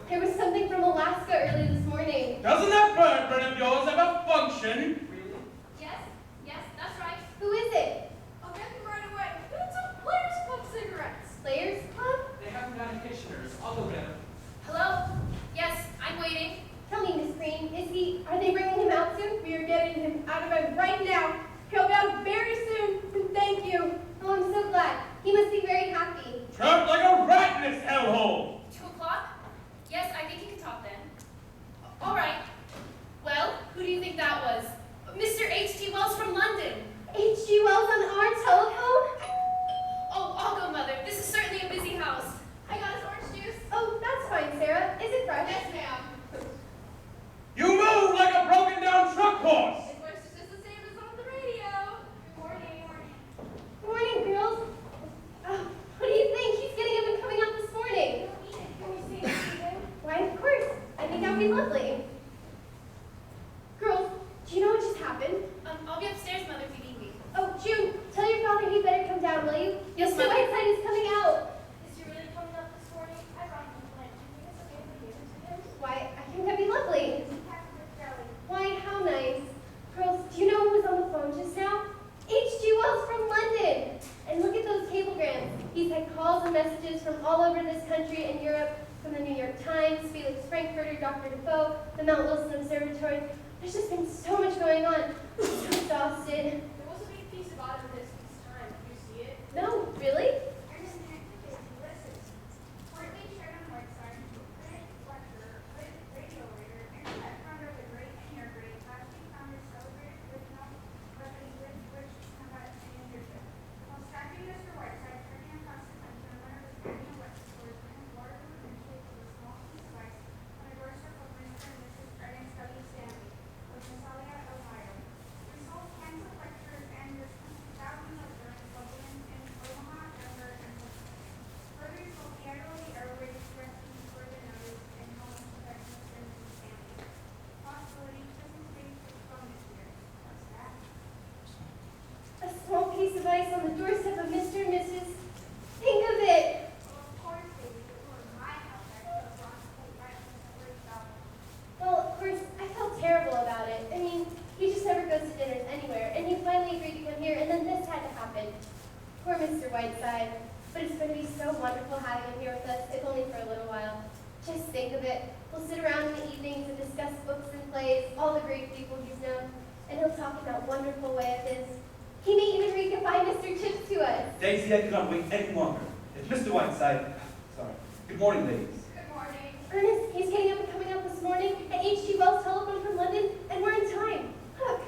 There was something from Alaska early this morning. Doesn't that bird of yours have a function? Really? Yes, that's right. Who is it? I'll get them right away. It's a Players Club cigarettes. Players Club? They haven't got petitioners. I'll go get them. Hello? Yes, I'm waiting. Tell me, Miss Green, are they bringing him out soon? We are getting him out of it right now. He'll be out very soon. Thank you. Oh, I'm so glad. He must be very happy. Trapped like a rat in this hellhole. 2 o'clock? Yes, I think you can talk then. All right. Well, who do you think that was? Mr. H.G. Wells from London. H.G. Wells on our telephone? Oh, I'll go, Mother. This is certainly a busy house. I got his orange juice. Oh, that's fine, Sarah. Is it fresh? Yes, ma'am. You move like a broken down truck horse. His voice is just the same as on the radio. Good morning. Good morning, girls. What do you think? He's getting up and coming out this morning. Can we see it? Why, of course. I think that would be lovely. Girls, do you know what just happened? I'll be upstairs, Mother, if you need me. Oh, June, tell your father he'd better come down, will you? Yes, Mr. Mother. Whiteside is coming out. Is he really coming up this morning? I brought him a plant. Do you think it's okay if we give it to him? Why, I think that'd be lovely. Packed with jelly. Why, how nice. Girls, do you know who was on the phone just now? H.G. Wells from London. And look at those cablegrams. He's had calls and messages from all over this country and Europe, from the New York Times, Felix Frankfurter, Dr. Defoe, the Mount Wilson Observatory. There's just been so much going on. I'm so exhausted. There was a big piece about him this week's time. Did you see it? No, really? A small piece of ice on the doorstep of Mr. and Mrs. Think of it! Well, of course, I felt terrible about it. I mean, he just never goes to dinners anywhere, and he finally agreed to come here, and then this had to happen. Poor Mr. Whiteside. But it's going to be so wonderful having him here with us, if only for a little while. Just think of it. We'll sit around in the evenings and discuss books and plays, all the great people he's known, and he'll talk in that wonderful way of his. He may even read goodbye Mr. Chips to us. Daisy, I cannot wait any longer. It's Mr. Whiteside. Sorry. Good morning, ladies. Good morning. Ernest, he's getting up and coming out this morning at H.G. Wells' telephone from London, and we're in time. Look.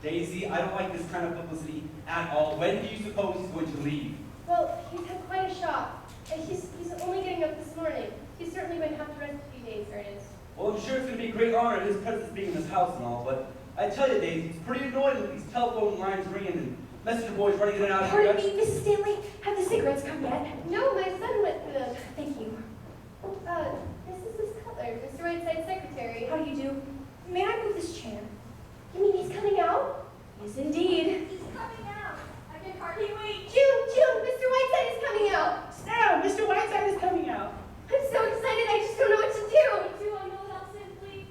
Daisy, I don't like this kind of publicity at all. When do you suppose he's going to leave? Well, he's had quite a shock. He's only getting up this morning. He's certainly going to have to rest a few days, Ernest. Well, I'm sure it's going to be a great honor, his presence being in this house and all, but I tell you, Daisy, it's pretty annoying with these telephone lines ringing and messenger boys running in and out of here. Pardon me, Mrs. Stanley. Have the cigarettes come yet? No, my son went through them. Thank you. This is Miss Cutler, Mr. Whiteside's secretary. How do you do? May I move this chair? You mean he's coming out? Yes, indeed. He's coming out. I can hardly wait. June, Mr. Whiteside is coming out. Sarah, Mr. Whiteside is coming out. I'm so excited, I just don't know what to do. Do I know that simply?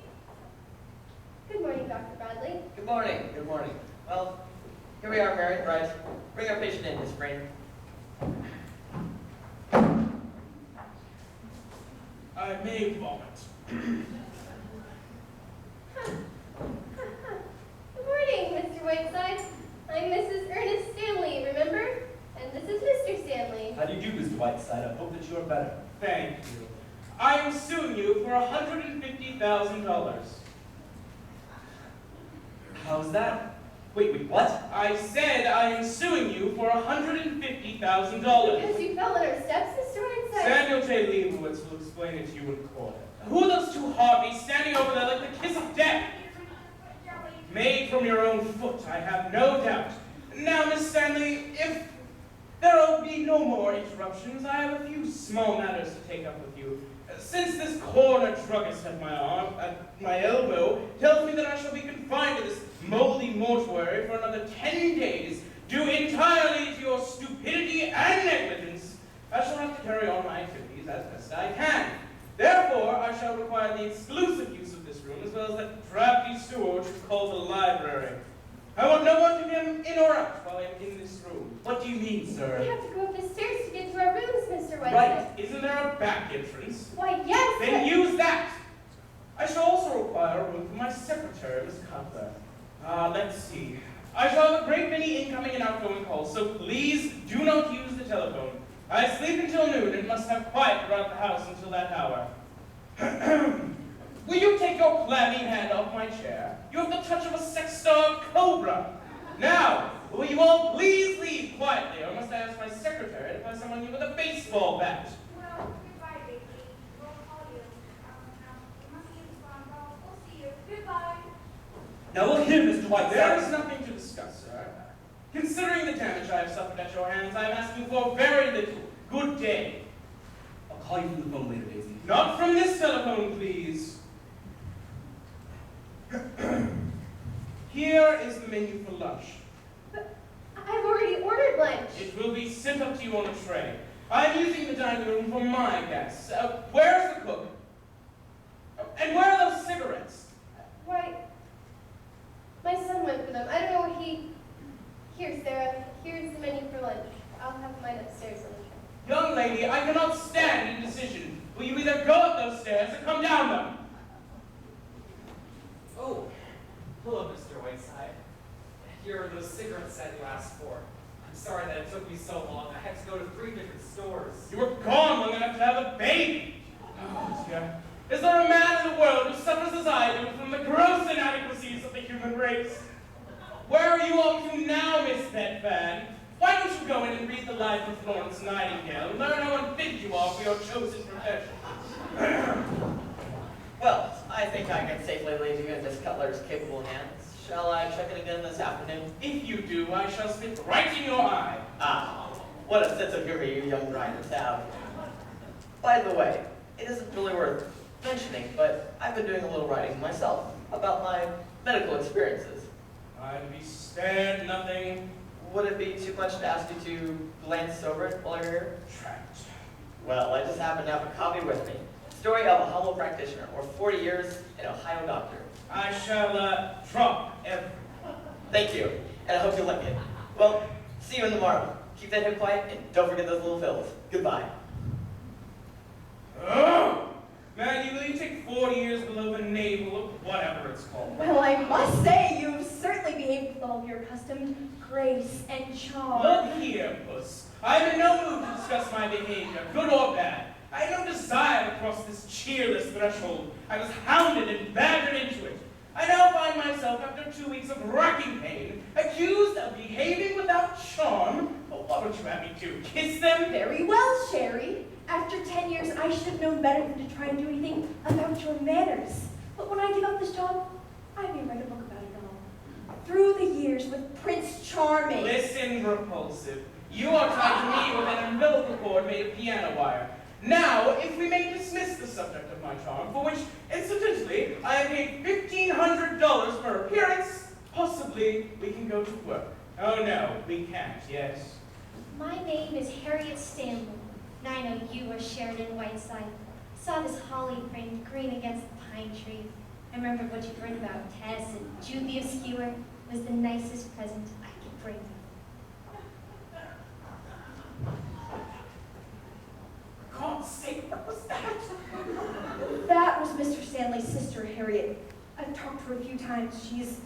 Good morning, Dr. Bradley. Good morning. Good morning. Well, here we are, Mary. Right. Bring our patient in, Miss Fri. I may vomit. Good morning, Mr. Whiteside. I'm Mrs. Ernest Stanley, remember? And this is Mr. Stanley. How do you do, Mr. Whiteside? I hope that you are better. Thank you. I am suing you for $150,000. How's that? Wait, what? I said I am suing you for $150,000. Because you fell on our steps, Mr. Whiteside. Samuel J. Leibowitz will explain it to you in court. Who are those two harpies standing over there like the kiss of death? Made from your own foot, I have no doubt. Now, Miss Stanley, if there will be no more interruptions, I have a few small matters to take up with you. Since this corner druggist at my elbow, tells me that I shall be confined to this moldy mortuary for another 10 days, due entirely to your stupidity and negligence, I shall have to carry on my activities as best I can. Therefore, I shall require the exclusive use of this room, as well as that drafty sewer which is called the library. I want no one to come in or out while I am in this room. What do you mean, We sir? have to go up the stairs to get to our rooms, Mr. Whiteside. Right. Isn't there a back entrance? Why, yes, Then but- use that! I shall also require a room for my secretary, Miss Cutler. Let's see. I shall have a great many incoming and outgoing calls, so please do not use the telephone. I sleep until noon and must have quiet throughout the house until that hour. Will you take your clammy hand off my chair? You have the touch of a sex-starved cobra. Now, will you all please leave quietly, or must I ask my secretary to pass someone you with a baseball bat? Well, goodbye, Vicky. We'll call you. You must leave the phone. Well, we'll see you. Goodbye. Now look here, Mr. Whiteside. There is nothing to discuss, sir. Considering the damage I have suffered at your hands, I am asking for very little. Good day. I'll call you from the phone later, Daisy. Not from this telephone, please. Here is the menu for lunch. But I've already ordered lunch. It will be sent up to you on a tray. I'm using the dining room for my guests. Where's the cook? And where are those cigarettes? Why, my son went for them. I don't know where he... Here, Sarah. Here's the menu for lunch. I'll have mine upstairs on the tray. Young lady, I cannot stand indecision. Will you either go up those stairs or come down them? Oh, hello, Mr. Whiteside. Here are those cigarettes that you asked for. I'm sorry that it took me so long. I had to go to 3 different stores. You were gone long enough to have a baby. Oh, dear. Is there a man in the world who suffers as I do from the gross inadequacies of the human race? Where are you all to now, Miss Bedfan? Why don't you go in and read the life of Florence Nightingale and learn how unfit you are for your chosen profession? Well, I think I can safely leave you in Miss Cutler's capable hands. Shall I check it again this afternoon? If you do, I shall spit right in your eye. Ah, what a sense of humor you young writers have. By the way, it isn't really worth mentioning, but I've been doing a little writing myself about my medical experiences. I'd be spared nothing. Would it be too much to ask you to glance over it while you're here? Trapped. Well, I just happen to have a copy with me. Story of a humble practitioner, or 40 years in Ohio doctor. I shall drop everything. Thank you, and I hope you like it. Well, see you in the morrow. Keep that head quiet, and don't forget those little fills. Goodbye. Oh! Maggie, will you take 40 years below the navel or whatever it's called? Well, I must say, you've certainly behaved with all of your accustomed grace and charm. Look here, Puss. I am in no mood to discuss my behavior, good or bad. I have no desire to cross this cheerless threshold. I was hounded and badgered into it. I now find myself, after 2 weeks of racking pain, accused of behaving without charm. Oh, what would you have me do? Kiss them? Very well, Sherry. After 10 years, I should have known better than to try and do anything about your manners. But when I give up this job, I may write a book about it all. Through the years with Prince Charming. Listen, repulsive. You are tied to me with an umbilical cord made of piano wire. Now, if we may dismiss the subject of my charm, for which, incidentally, I am paid $1,500 per appearance, possibly we can go to work. Oh no, we can't, yes. My name is Harriet Stanley, and I know you are Sheridan Whiteside. Saw this holly framed green against the pine tree. I remembered what you'd written about Tess, and Jude the Obscure was the nicest present I could bring you. God's sake, what was that? That was Mr. Stanley's sister, Harriet. I've talked to her a few times. She's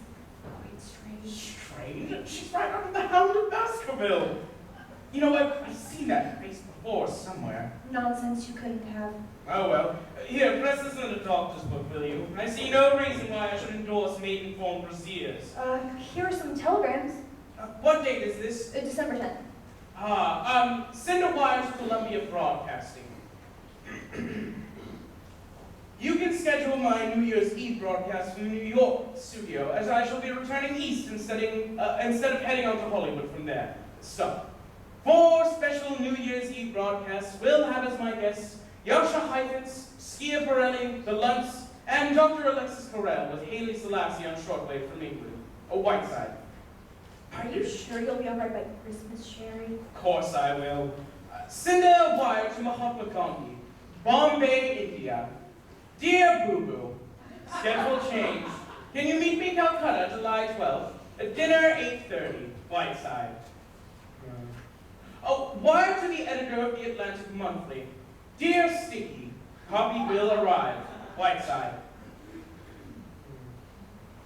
quite strange. Strange. She's right out of the Hound of Baskerville. You know, I've seen that face before somewhere. Nonsense you couldn't have. Oh well. Here, press this in the doctor's book, will you? I see no reason why I should endorse maiden-form procedures. Here are some telegrams. What date is this? December 10th. Send a wire to Columbia Broadcasting. You can schedule my New Year's Eve broadcast from the New York studio, as I shall be returning east instead of heading on to Hollywood from there. So, 4 special New Year's Eve broadcasts will have as my guests Yosha Heifetz, Skia Pirelli, The Lunts, and Dr. Alexis Carrel with Haley Selassie on shortwave from England, a Whiteside. Are you sure you'll be all right by Christmas, Sherry? Of course I will. Send a wire to Mahatma Gandhi, Bombay, India. Dear Boo Boo, schedule change. Can you meet me Calcutta, July 12th? At dinner, 8:30, Whiteside. Oh, wire to the editor of the Atlantic Monthly. Dear Sticky, copy will arrive, Whiteside.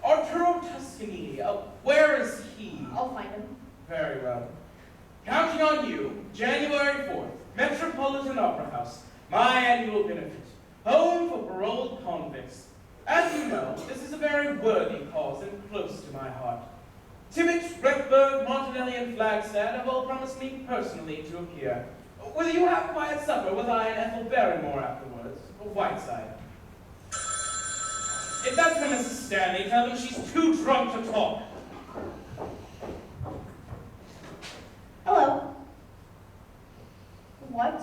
Arturo Tuscanini, where is he? I'll find him. Very well. Counting on you, January 4th, Metropolitan Opera House, my annual benefit. Home for paroled convicts. As you know, this is a very worthy cause and close to my heart. Tibbet, Rexburg, Montanelli, and Flagstaff have all promised me personally to appear. Will you have quiet supper with I and Ethel Barrymore afterwards? Whiteside. If that's for Mrs. Stanley, tell them she's too drunk to talk. Hello. What?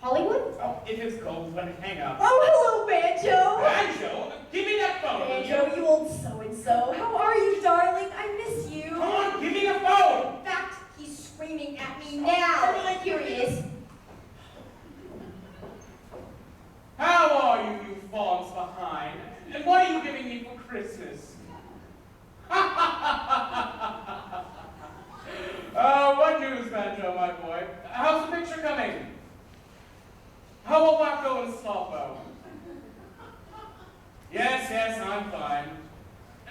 Hollywood? Oh, if it's cold, let me hang up. Oh, hello, Banjo. Banjo? Give me that phone, will Banjo, you old so-and-so. How are you, darling? I miss you. Come on, give me the phone! In fact, he's screaming at me now. Here he is. How are you, you fawns behind? And what are you giving me for Christmas? What news, Banjo, my boy? How's the picture coming? How about Wacko and Sloppo? Yes, I'm fine.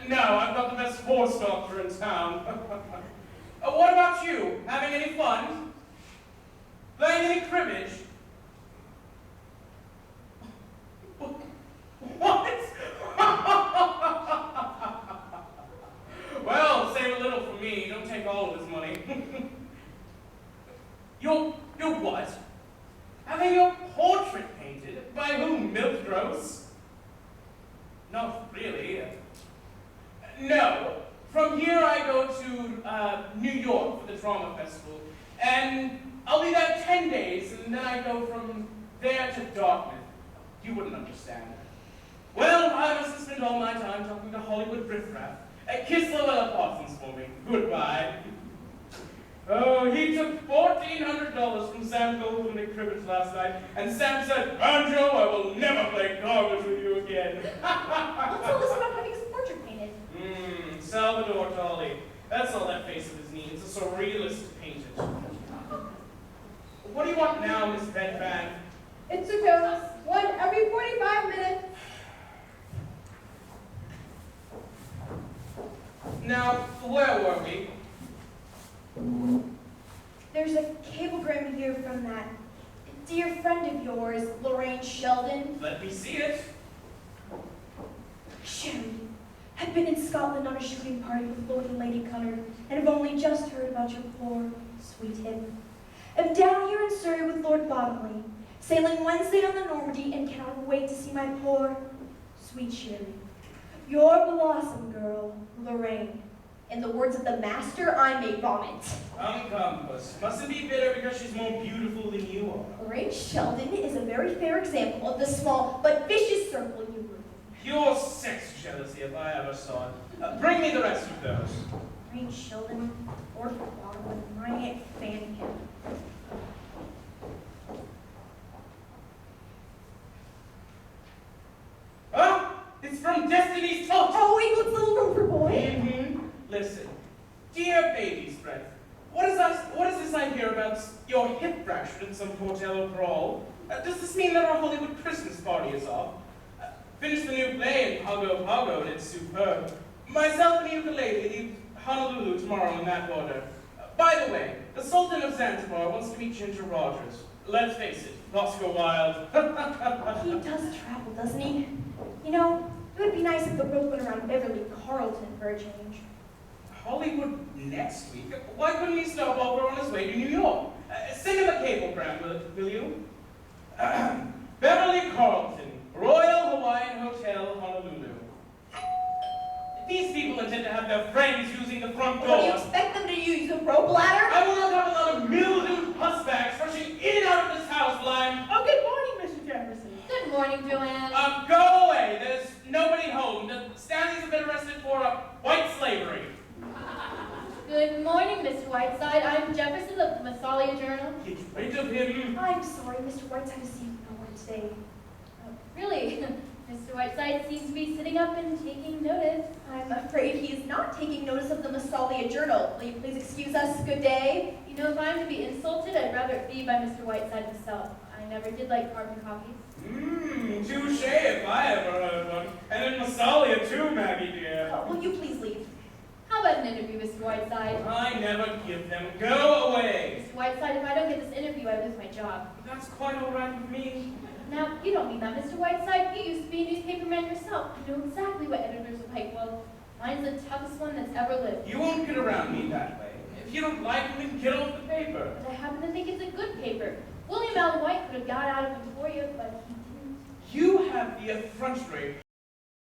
No, I've got the best horse doctor in town. What about you? Having any fun? Playing any cribbage? What? Well, save a little for me. Don't take all of his money. You're what? Having your portrait painted? By whom, Milk Gross? Not really. No. From here I go to New York for the Drama Festival. And I'll be there 10 days, and then I go from there to Dartmouth. You wouldn't understand. Well, I must have spent all my time talking to Hollywood riffraff. Kiss Luella Parsons for me. Goodbye. Oh, he took $1,400 from Sam Goldwyn at cribbage last night, and Sam said, Banjo, I will never play cards with you again. Let's tell us about having his portrait painted. Salvador Dali. That's all that face of his needs. It's a surrealist painted. What do you want now, Miss Bedband? It's a dose. One every 45 minutes. Now, where were we? There's a cablegram here from that dear friend of yours, Lorraine Sheldon. Let me see it. Sherry, I've been in Scotland on a shooting party with Lord and Lady Cunard, and have only just heard about your poor, sweet hip. I'm down here in Surrey with Lord Bottomley, sailing Wednesday on the Normandy, and cannot wait to see my poor, sweet Sherry. Your blossom girl, Lorraine. In the words of the master, I may vomit. Come, puss. Mustn't be bitter because she's more beautiful than you are. Lorraine Sheldon is a very fair example of the small but vicious circle you live in. Pure sex jealousy, if I ever saw it. Bring me the rest of those. Lorraine Sheldon, Lord Bottomley, my Aunt Fanny. Oh, it's from Destiny's Touch. Oh, England's little rover boy. Listen, dear baby's breath, what is this I hear about your hip fractured in some hotel overall? Does this mean that our Hollywood Christmas party is off? Finished the new play in Pago Pago, and it's superb. Myself and a ukulele leave Honolulu tomorrow in that order. By the way, the Sultan of Zanzibar wants to meet Ginger Rogers. Let's face it, Oscar Wilde. He does travel, doesn't he? You know, it would be nice if the road went around Beverly Carlton for a change. Hollywood next week? Why couldn't he stop over on his way to New York? Send him a cablegram, will you? Beverly Carlton, Royal Hawaiian Hotel, Honolulu. These people intend to have their friends using the front door. What do you expect them to use, a rope ladder? I will not have a lot of mildewed pussbacks rushing in and out of this house, Lime. Oh, good morning, Mr. Jefferson. Good morning, Joanne. Go away. There's nobody home. The Stanleys have been arrested for white slavery. Good morning, Mr. Whiteside. I'm Jefferson of the Massalia Journal. Get rid of him. I'm sorry, Mr. Whiteside is seeing no one today. Really, Mr. Whiteside seems to be sitting up and taking notice. I'm afraid he is not taking notice of the Massalia Journal. Will you please excuse us? Good day. You know, if I'm to be insulted, I'd rather it be by Mr. Whiteside himself. I never did like carbon copies. Touche if I ever heard one. And in Massalia too, Maggie dear. Will you please leave? How about an interview, Mr. Whiteside? I never give them. Go away. Mr. Whiteside, if I don't get this interview, I lose my job. That's quite all right with me. Now, you don't mean that, Mr. Whiteside. You used to be a newspaperman yourself. You know exactly what editors are like. Well, mine's the toughest one that's ever lived. You won't get around me that way. If you don't like me, then get off the paper. But I happen to think it's a good paper. William L. White could have got out of it for you, but he didn't. You have the effrontery